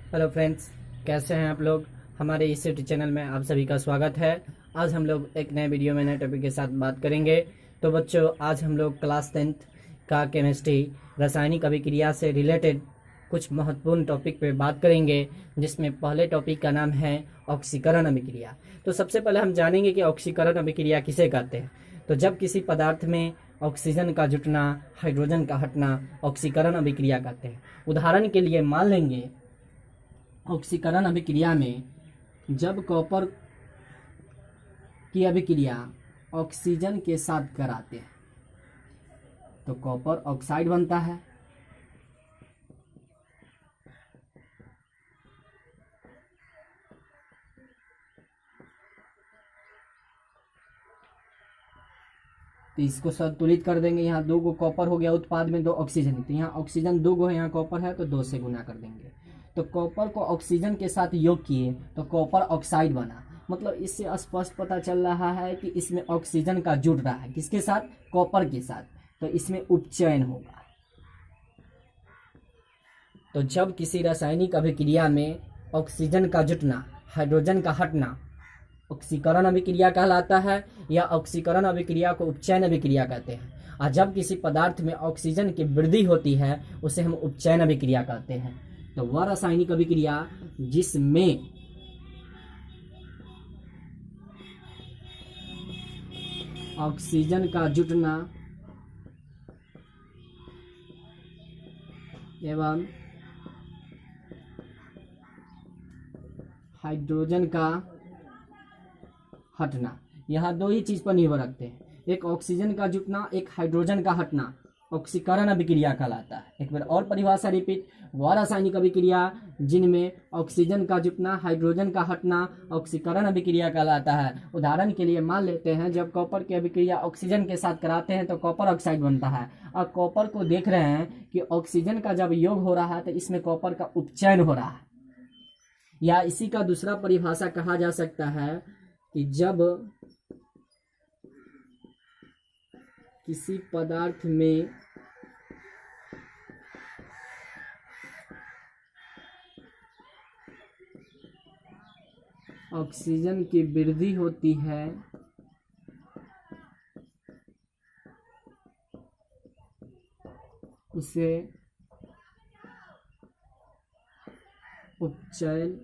Hello friends, कैसे हैं आप लोग। हमारे इस यूट्यूब चैनल में आप सभी का स्वागत है। आज हम लोग एक नए वीडियो में नए टॉपिक के साथ बात करेंगे। तो बच्चों, आज हम लोग क्लास 10th का केमिस्ट्री रासायनिक अभिक्रिया से रिलेटेड कुछ महत्वपूर्ण टॉपिक पे बात करेंगे, जिसमें पहले टॉपिक का नाम है ऑक्सीकरण अभिक्रिया। तो सबसे पहले हम जानेंगे कि ऑक्सीकरण अभिक्रिया किसे कहते हैं। तो जब किसी पदार्थ में ऑक्सीजन का जुटना, हाइड्रोजन का हटना ऑक्सीकरण अभिक्रिया कहते हैं। उदाहरण के लिए मान लेंगे, ऑक्सीकरण अभिक्रिया में जब कॉपर की अभिक्रिया ऑक्सीजन के साथ कराते हैं तो कॉपर ऑक्साइड बनता है। तो इसको संतुलित कर देंगे। यहाँ 2 गो कॉपर हो गया उत्पाद में, 2 ऑक्सीजन। तो यहाँ ऑक्सीजन 2 गो है, यहाँ कॉपर है तो 2 से गुना कर देंगे। तो कॉपर को ऑक्सीजन के साथ योग किए तो कॉपर ऑक्साइड बना। मतलब इससे स्पष्ट पता चल रहा है कि इसमें ऑक्सीजन का जुड़ रहा है, किसके साथ? कॉपर के साथ। तो इसमें उपचयन होगा। तो जब किसी रासायनिक अभिक्रिया में ऑक्सीजन का जुटना, हाइड्रोजन का हटना ऑक्सीकरण अभिक्रिया कहलाता है, या ऑक्सीकरण अभिक्रिया को उपचयन अभिक्रिया कहते हैं। और जब किसी पदार्थ में ऑक्सीजन की वृद्धि होती है उसे हम उपचयन अभिक्रिया कहते हैं। तो वह रासायनिक अभिक्रिया जिसमें ऑक्सीजन का जुटना एवं हाइड्रोजन का हटना, यहाँ 2 ही चीज पर निर्भर रखते हैं, एक ऑक्सीजन का जुटना, एक हाइड्रोजन का हटना ऑक्सीकरण अभिक्रिया कहलाता है। एक बार और परिभाषा रिपीट, वह रासायनिक अभिक्रिया जिनमें ऑक्सीजन का जुटना, हाइड्रोजन का हटना ऑक्सीकरण अभिक्रिया कहलाता है। उदाहरण के लिए मान लेते हैं, जब कॉपर की अभिक्रिया ऑक्सीजन के साथ कराते हैं तो कॉपर ऑक्साइड बनता है। और कॉपर को देख रहे हैं कि ऑक्सीजन का जब योग हो रहा है तो इसमें कॉपर का उपचयन हो रहा है। या इसी का दूसरा परिभाषा कहा जा सकता है कि जब किसी पदार्थ में ऑक्सीजन की वृद्धि होती है उसे उपचयन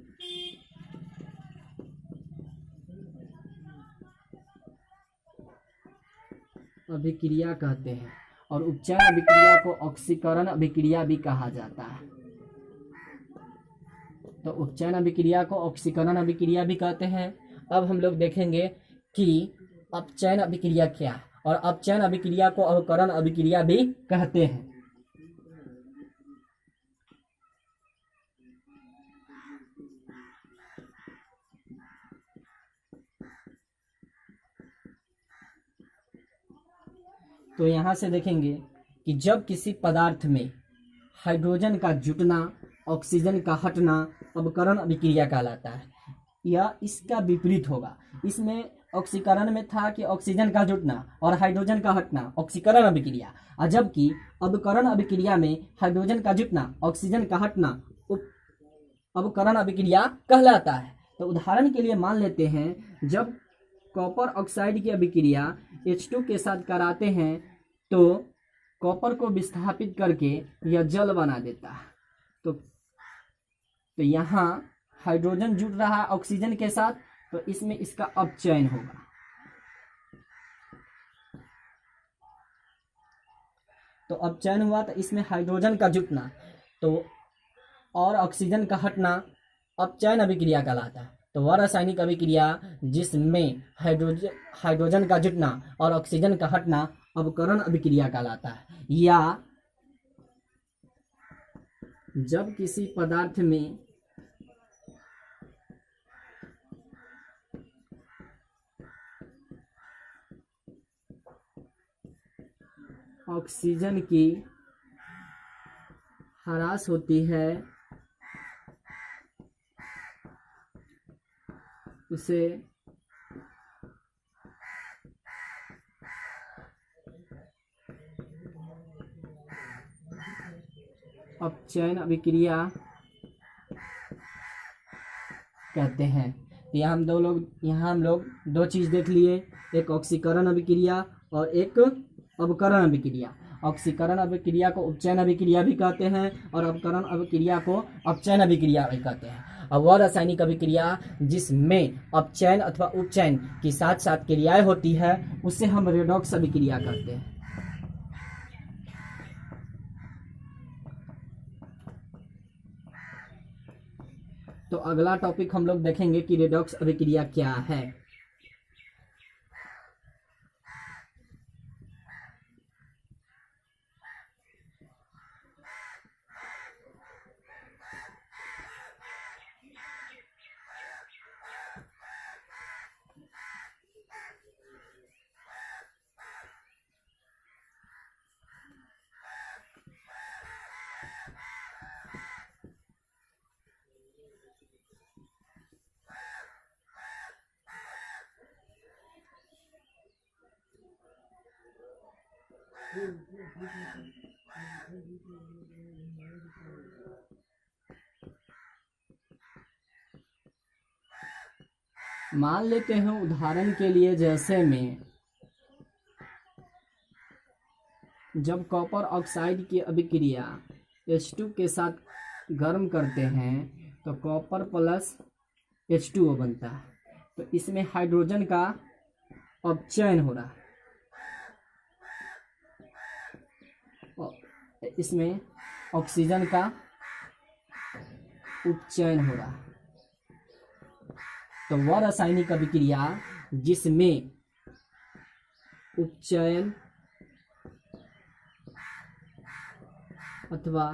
अभिक्रिया कहते हैं। और उपचयन अभिक्रिया को ऑक्सीकरण अभिक्रिया भी कहा जाता है। तो उपचयन अभिक्रिया को ऑक्सीकरण अभिक्रिया भी कहते हैं। अब हम लोग देखेंगे कि अपचयन अभिक्रिया क्या है, और अपचयन अभिक्रिया को अवकरण अभिक्रिया भी कहते हैं। तो यहां से देखेंगे कि जब किसी पदार्थ में हाइड्रोजन का जुटना, ऑक्सीजन का हटना अवकरण अभिक्रिया कहलाता है, या इसका विपरीत होगा। इसमें ऑक्सीकरण में था कि ऑक्सीजन का जुटना और हाइड्रोजन का हटना ऑक्सीकरण अभिक्रिया, और जबकि अवकरण अभिक्रिया में हाइड्रोजन का जुटना, ऑक्सीजन का हटना अवकरण अभिक्रिया कहलाता है। तो उदाहरण के लिए मान लेते हैं, जब कॉपर ऑक्साइड की अभिक्रिया H2 के साथ कराते हैं तो कॉपर को विस्थापित करके यह जल बना देता है। तो यहाँ हाइड्रोजन जुड़ रहा है ऑक्सीजन के साथ, तो इसमें इसका अपचयन होगा। तो अपचयन हुआ तो इसमें हाइड्रोजन का जुटना तो और ऑक्सीजन का हटना अपचयन अभिक्रिया कहलाता है। तो वह रासायनिक अभिक्रिया जिसमें हाइड्रोजन का जुटना और ऑक्सीजन का हटना अवकरण अभिक्रिया कहलाता है। या जब किसी पदार्थ में ऑक्सीजन की ह्रास होती है उसे अपचयन अभिक्रिया कहते हैं। तो यहाँ हम लोग दो चीज़ देख लिए, एक ऑक्सीकरण अभिक्रिया और एक अवकरण अभिक्रिया। ऑक्सीकरण अभिक्रिया को उपचयन अभिक्रिया भी कहते हैं और अवकरण अभिक्रिया को अपचयन अभिक्रिया भी कहते हैं। और वह रासायनिक अभिक्रिया जिसमें अपचयन अथवा उपचयन की साथ साथ क्रियाएं होती है उससे हम रेडॉक्स अभिक्रिया कहते हैं। तो अगला टॉपिक हम लोग देखेंगे कि रेडॉक्स अभिक्रिया क्या है। मान लेते हैं उदाहरण के लिए जैसे में जब कॉपर ऑक्साइड की अभिक्रिया H2 के साथ गर्म करते हैं तो कॉपर प्लस H2O बनता है। तो इसमें हाइड्रोजन का अपचयन हो रहा है, इसमें ऑक्सीजन का उपचयन हो रहा है। तो वह रासायनिक अभिक्रिया जिसमें उपचयन अथवा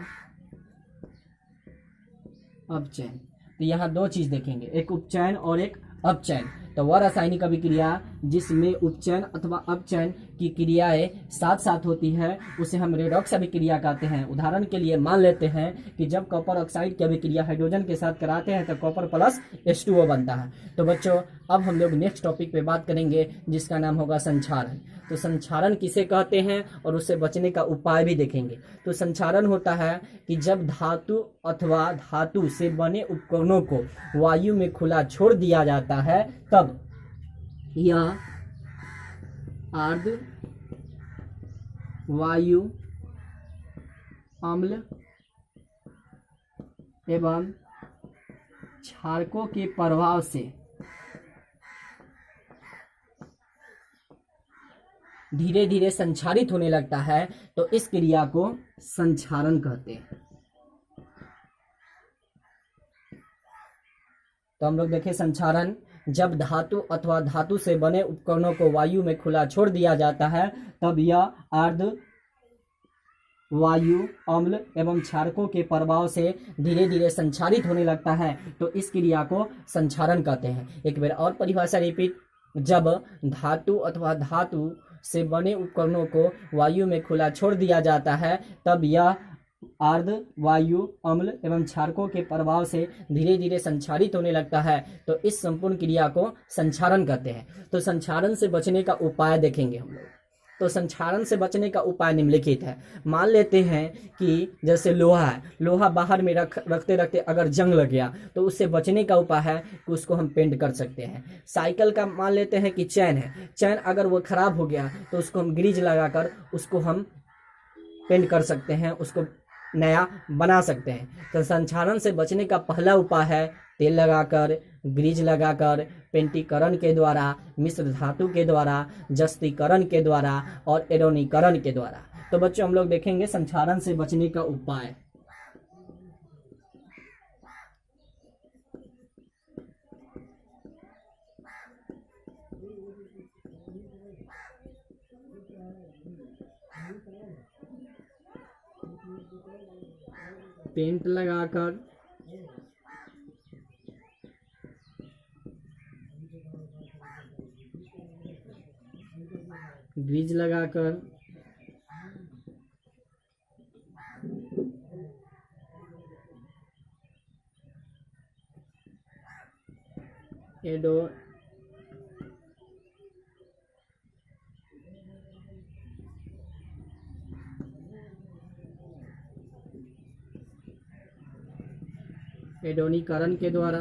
अपचयन, तो यहाँ दो चीज देखेंगे, एक उपचयन और एक अपचयन। तो वह रासायनिक अभिक्रिया जिसमें उपचयन अथवा अपचयन की क्रियाएं साथ साथ होती है उसे हम रेडॉक्स अभिक्रिया कहते हैं। उदाहरण के लिए मान लेते हैं कि जब कॉपर ऑक्साइड की अभिक्रिया हाइड्रोजन के साथ कराते हैं तो कॉपर प्लस H2O बनता है। तो बच्चों अब हम लोग नेक्स्ट टॉपिक पे बात करेंगे जिसका नाम होगा संक्षारण। तो संक्षारण किसे कहते हैं और उससे बचने का उपाय भी देखेंगे। तो संक्षारण होता है कि जब धातु अथवा धातु से बने उपकरणों को वायु में खुला छोड़ दिया जाता है तब यह आर्द्र वायु अम्ल एवं क्षारकों के प्रभाव से धीरे धीरे संक्षारित होने लगता है। तो इस क्रिया को संक्षारण कहते हैं। तो हम लोग देखें संक्षारण, जब धातु अथवा धातु से बने उपकरणों को वायु में खुला छोड़ दिया जाता है तब यह आर्द्र वायु अम्ल एवं क्षारकों के प्रभाव से धीरे धीरे संक्षारित होने लगता है। तो इस क्रिया को संक्षारण कहते हैं। एक बार और परिभाषा रिपीट, जब धातु अथवा धातु से बने उपकरणों को वायु में खुला छोड़ दिया जाता है तब यह आर्द्र वायु अम्ल एवं क्षारकों के प्रभाव से धीरे धीरे संक्षारित होने लगता है। तो इस संपूर्ण क्रिया को संक्षारण कहते हैं। तो संक्षारण से बचने का उपाय देखेंगे हम लोग। तो संक्षारण से बचने का उपाय निम्नलिखित है। मान लेते हैं कि जैसे लोहा है, लोहा बाहर में रखते रखते अगर जंग लग गया तो उससे बचने का उपाय है कि उसको हम पेंट कर सकते हैं। साइकिल का मान लेते हैं कि चैन है, चैन अगर वो खराब हो गया तो उसको हम ग्रीज लगाकर उसको हम पेंट कर सकते हैं, उसको नया बना सकते हैं। तो संक्षारण से बचने का पहला उपाय है तेल लगाकर, ग्रीज लगाकर, पेंटीकरण के द्वारा, मिश्र धातु के द्वारा, जस्तीकरण के द्वारा और एरोनीकरण के द्वारा। तो बच्चों हम लोग देखेंगे संक्षारण से बचने का उपाय। पेंट लगाकर, ग्रीज लगाकर, एडोनीकरण के द्वारा